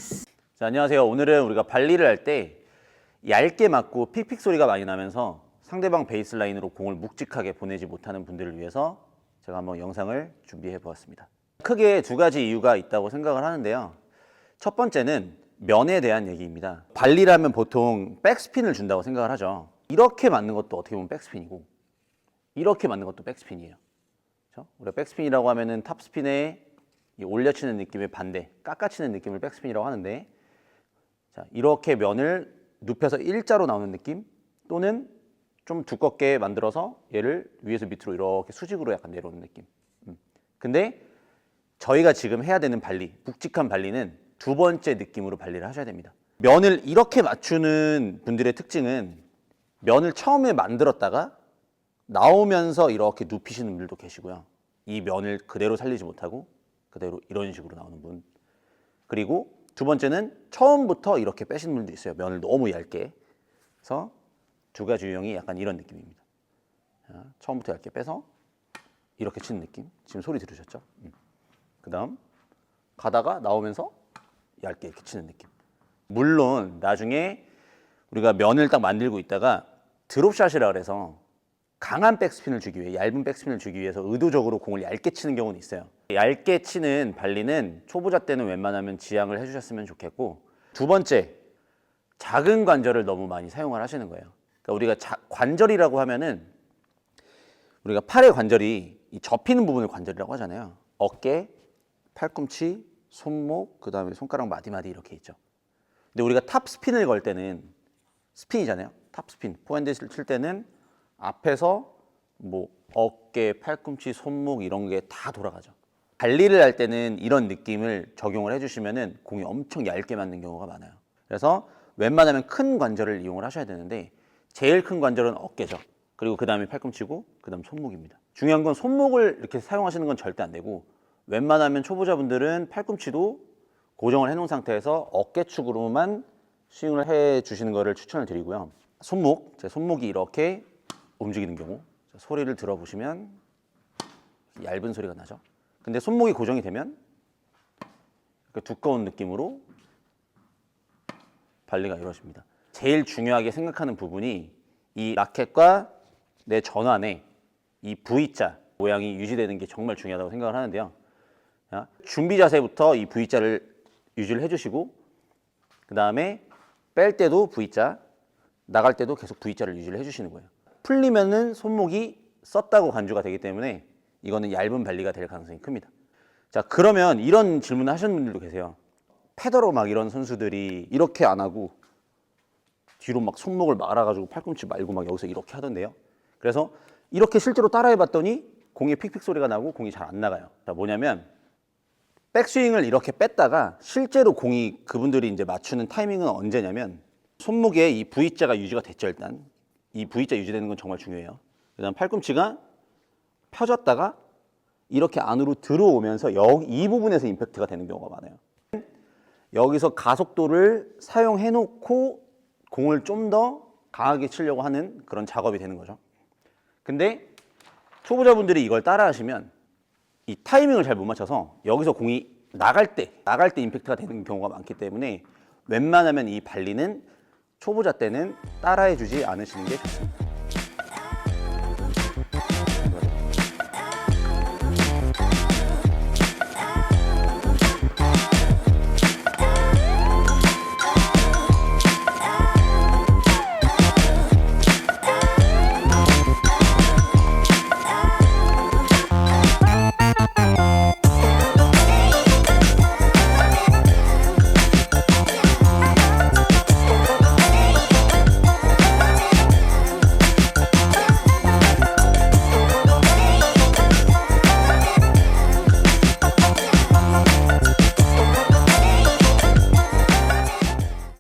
나이스. 자, 안녕하세요. 오늘은 우리가 발리를 할 때 얇게 맞고 픽픽 소리가 많이 나면서 상대방 베이스라인으로 공을 묵직하게 보내지 못하는 분들을 위해서 제가 한번 영상을 준비해 보았습니다. 크게 두 가지 이유가 있다고 생각을 하는데요. 첫 번째는 면에 대한 얘기입니다. 발리라면 보통 백스핀을 준다고 생각을 하죠. 이렇게 맞는 것도 어떻게 보면 백스핀이고 이렇게 맞는 것도 백스핀이에요. 그렇죠? 우리가 백스핀이라고 하면은 탑스핀에 올려치는 느낌의 반대, 깎아치는 느낌을 백스핀이라고 하는데, 자, 이렇게 면을 눕혀서 일자로 나오는 느낌, 또는 좀 두껍게 만들어서 얘를 위에서 밑으로 이렇게 수직으로 약간 내려오는 느낌. 근데 저희가 지금 해야 되는 발리, 묵직한 발리는 두 번째 느낌으로 발리를 하셔야 됩니다. 면을 이렇게 맞추는 분들의 특징은 면을 처음에 만들었다가 나오면서 이렇게 눕히시는 분들도 계시고요. 이 면을 그대로 살리지 못하고 그대로 이런 식으로 나오는 분. 그리고 두 번째는 처음부터 이렇게 빼시는 분도 있어요. 면을 너무 얇게. 그래서 두 가지 유형이 약간 이런 느낌입니다. 자, 처음부터 얇게 빼서 이렇게 치는 느낌. 지금 소리 들으셨죠? 그 다음 가다가 나오면서 얇게 이렇게 치는 느낌. 물론 나중에 우리가 면을 딱 만들고 있다가 드롭샷이라 그래서 강한 백스핀을 주기 위해, 얇은 백스핀을 주기 위해서 의도적으로 공을 얇게 치는 경우는 있어요. 얇게 치는 발리는 초보자 때는 웬만하면 지양을 해주셨으면 좋겠고, 두 번째, 작은 관절을 너무 많이 사용을 하시는 거예요. 그러니까 우리가 관절이라고 하면은 우리가 팔의 관절이 이 접히는 부분을 관절이라고 하잖아요. 어깨, 팔꿈치, 손목, 그 다음에 손가락 마디마디 이렇게 있죠. 근데 우리가 탑스핀을 걸 때는 스핀이잖아요. 탑스핀, 포핸드를 칠 때는 앞에서 뭐 어깨, 팔꿈치, 손목 이런 게 다 돌아가죠. 발리를 할 때는 이런 느낌을 적용을 해주시면은 공이 엄청 얇게 맞는 경우가 많아요. 그래서 웬만하면 큰 관절을 이용을 하셔야 되는데 제일 큰 관절은 어깨죠. 그리고 그 다음에 팔꿈치고 그 다음 손목입니다. 중요한 건 손목을 이렇게 사용하시는 건 절대 안 되고, 웬만하면 초보자분들은 팔꿈치도 고정을 해놓은 상태에서 어깨축으로만 스윙을 해주시는 것을 추천을 드리고요. 손목, 제 손목이 이렇게 움직이는 경우, 소리를 들어보시면 얇은 소리가 나죠. 근데 손목이 고정이 되면 두꺼운 느낌으로 발리가 이루어집니다. 제일 중요하게 생각하는 부분이 이 라켓과 내 전환에 이 V자 모양이 유지되는 게 정말 중요하다고 생각을 하는데요. 준비 자세부터 이 V자를 유지를 해주시고, 그 다음에 뺄 때도 V자, 나갈 때도 계속 V자를 유지를 해주시는 거예요. 풀리면은 손목이 썼다고 간주가 되기 때문에 이거는 얇은 발리가 될 가능성이 큽니다. 자, 그러면 이런 질문을 하시는 분들도 계세요. 페더러 막 이런 선수들이 이렇게 안 하고 뒤로 막 손목을 말아가지고 팔꿈치 말고 막 여기서 이렇게 하던데요. 그래서 이렇게 실제로 따라해봤더니 공이 픽픽 소리가 나고 공이 잘 안 나가요. 자, 뭐냐면 백스윙을 이렇게 뺐다가 실제로 공이 그분들이 이제 맞추는 타이밍은 언제냐면 손목에 이 V자가 유지가 됐죠. 일단 이 V자 유지되는 건 정말 중요해요. 그 다음 팔꿈치가 펴졌다가 이렇게 안으로 들어오면서 여기 이 부분에서 임팩트가 되는 경우가 많아요. 여기서 가속도를 사용해 놓고 공을 좀 더 강하게 치려고 하는 그런 작업이 되는 거죠. 근데 초보자분들이 이걸 따라 하시면 이 타이밍을 잘 못 맞춰서 여기서 공이 나갈 때 임팩트가 되는 경우가 많기 때문에 웬만하면 이 발리는 초보자 때는 따라해 주지 않으시는 게 좋습니다.